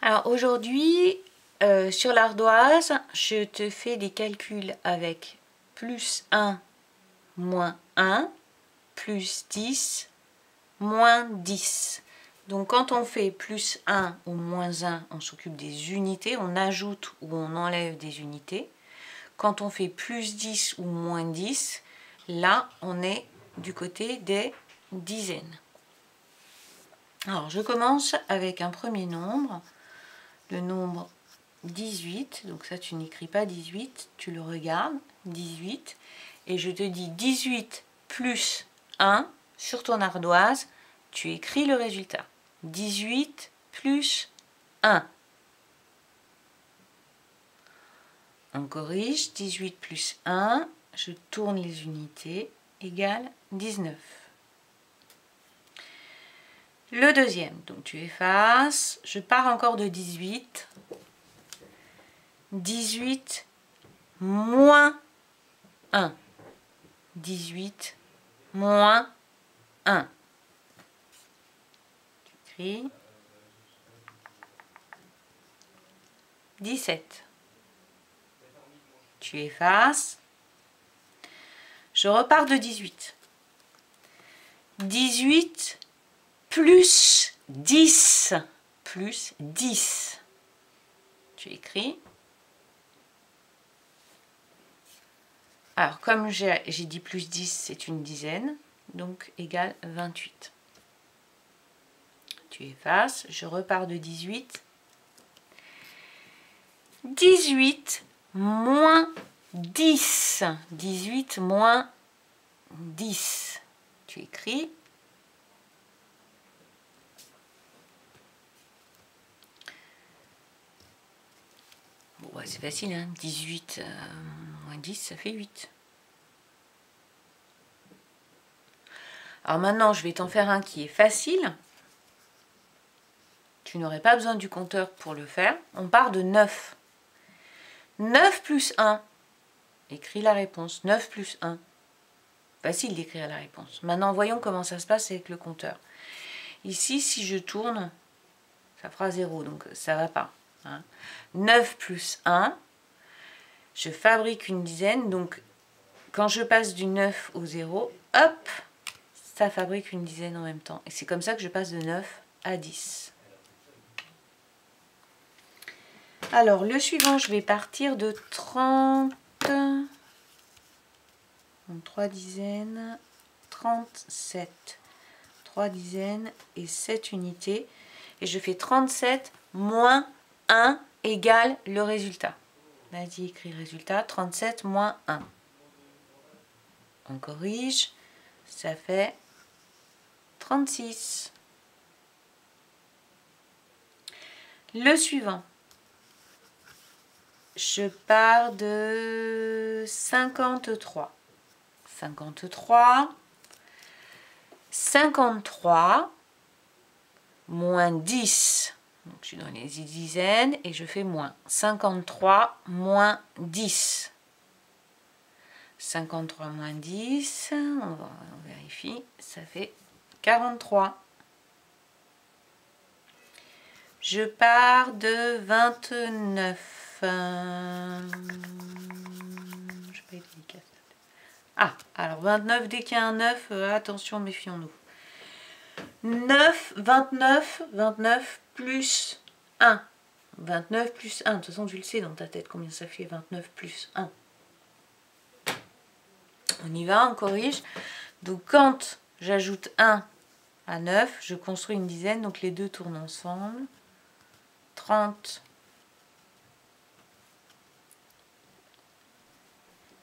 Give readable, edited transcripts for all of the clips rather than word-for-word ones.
Alors aujourd'hui, sur l'ardoise, je te fais des calculs avec plus 1, moins 1, plus 10, moins 10. Donc quand on fait plus 1 ou moins 1, on s'occupe des unités, on ajoute ou on enlève des unités. Quand on fait plus 10 ou moins 10, là on est du côté des dizaines. Alors je commence avec un premier nombre, le nombre 18, donc ça tu n'écris pas 18, tu le regardes, 18, et je te dis 18 plus 1 sur ton ardoise, tu écris le résultat. 18 plus 1. On corrige, 18 plus 1, je tourne les unités, égale 19. Le deuxième, donc tu effaces, je pars encore de 18. 18 moins 1. 18 moins 1. Tu écris 17. Tu effaces. Je repars de 18. 18 plus 10 plus 10. Tu écris. Alors, comme j'ai dit plus 10, c'est une dizaine, donc égale 28. Tu effaces, je repars de 18. 18 moins 10. 18 moins 10. Tu écris. Bon, ouais, c'est facile, hein. 18 moins 10, ça fait 8. Alors maintenant, je vais t'en faire un qui est facile. Tu n'aurais pas besoin du compteur pour le faire. On part de 9. 9 plus 1. Écris la réponse. 9 plus 1. Facile d'écrire la réponse. Maintenant, voyons comment ça se passe avec le compteur. Ici, si je tourne, ça fera 0, donc ça ne va pas. Hein. 9 plus 1, je fabrique une dizaine, donc quand je passe du 9 au 0, hop, ça fabrique une dizaine en même temps. Et c'est comme ça que je passe de 9 à 10. Alors, le suivant, je vais partir de 30, donc 3 dizaines, 37. 3 dizaines et 7 unités. Et je fais 37 moins 1 égale le résultat. Vas-y, écris résultat. 37 moins 1. On corrige. Ça fait 36. Le suivant. Je pars de 53. 53. 53 moins 10. Donc je suis dans les dizaines et je fais moins. 53 moins 10. 53 moins 10, on vérifie, ça fait 43. Je pars de 29. Ah, alors 29, dès qu'il y a un 9, attention, méfions-nous. 9, 29 plus 1. 29 plus 1. De toute façon, tu le sais dans ta tête combien ça fait 29 plus 1. On y va, on corrige. Donc quand j'ajoute 1 à 9, je construis une dizaine, donc les deux tournent ensemble. 30.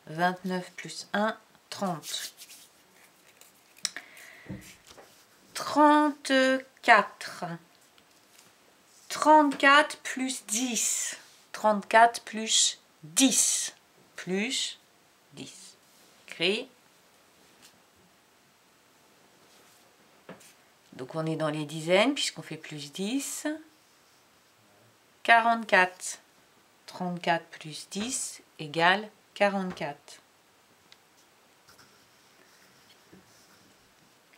29 plus 1, 30. 34. 34 plus 10. 34 plus 10. Plus 10. Écrit. Donc on est dans les dizaines puisqu'on fait plus 10. 44. 34 plus 10 égale 44.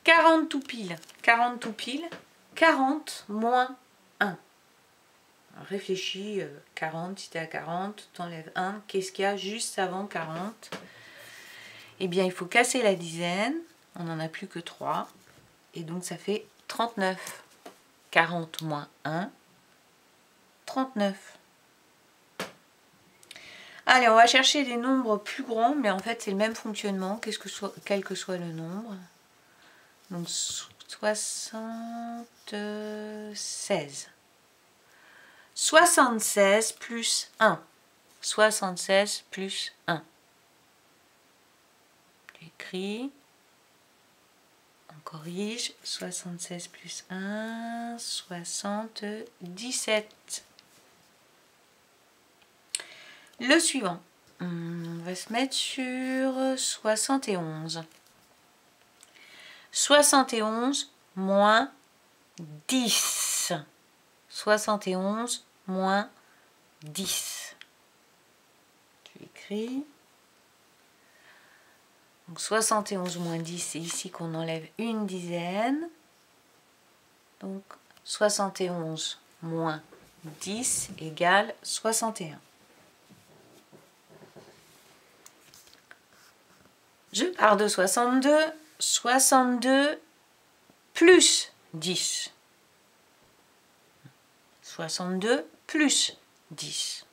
40 tout pile. 40 tout pile. 40 moins 1. réfléchis, 40, si tu es à 40, tu enlèves 1. Qu'est-ce qu'il y a juste avant 40? Eh bien, il faut casser la dizaine. On n'en a plus que 3. Et donc, ça fait 39. 40 moins 1, 39. Allez, on va chercher des nombres plus grands, mais en fait, c'est le même fonctionnement, quel que soit le nombre. Donc, 76. 76 plus 1. 76 plus 1. J'écris. On corrige. 76 plus 1. 77. Le suivant. On va se mettre sur 71. 71 moins 10. 71 moins 10. Tu écris. Donc 71 moins 10, c'est ici qu'on enlève une dizaine. Donc 71 moins 10 égale 61. Je pars de 62. 62 plus 10. 62 plus 10.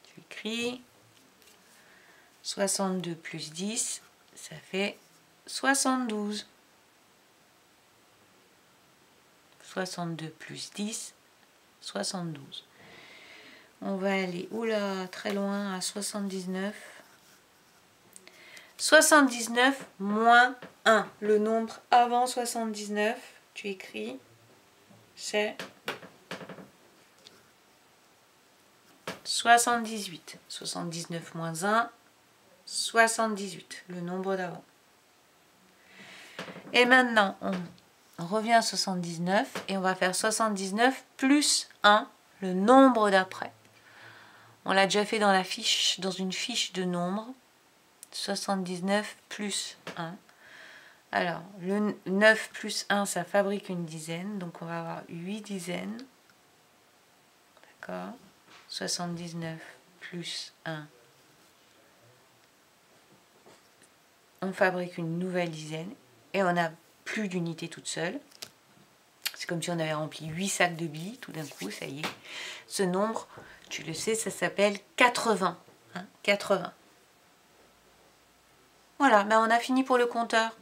Tu écris 62 plus 10, ça fait 72. 62 plus 10, 72. On va aller, oula, très loin, à 79. 79 moins 1. Le nombre avant 79, tu écris, c'est 78. 79 moins 1, 78. Le nombre d'avant. Et maintenant, on revient à 79 et on va faire 79 plus 1, le nombre d'après. On l'a déjà fait dans la fiche, dans une fiche de nombre. 79 plus 1. Alors, le 9 plus 1, ça fabrique une dizaine. Donc, on va avoir 8 dizaines. D'accord. 79 plus 1. On fabrique une nouvelle dizaine. Et on n'a plus d'unité toute seule. C'est comme si on avait rempli 8 sacs de billes. Tout d'un coup, ça y est. Ce nombre, tu le sais, ça s'appelle 80. 80. Voilà, ben on a fini pour le compteur.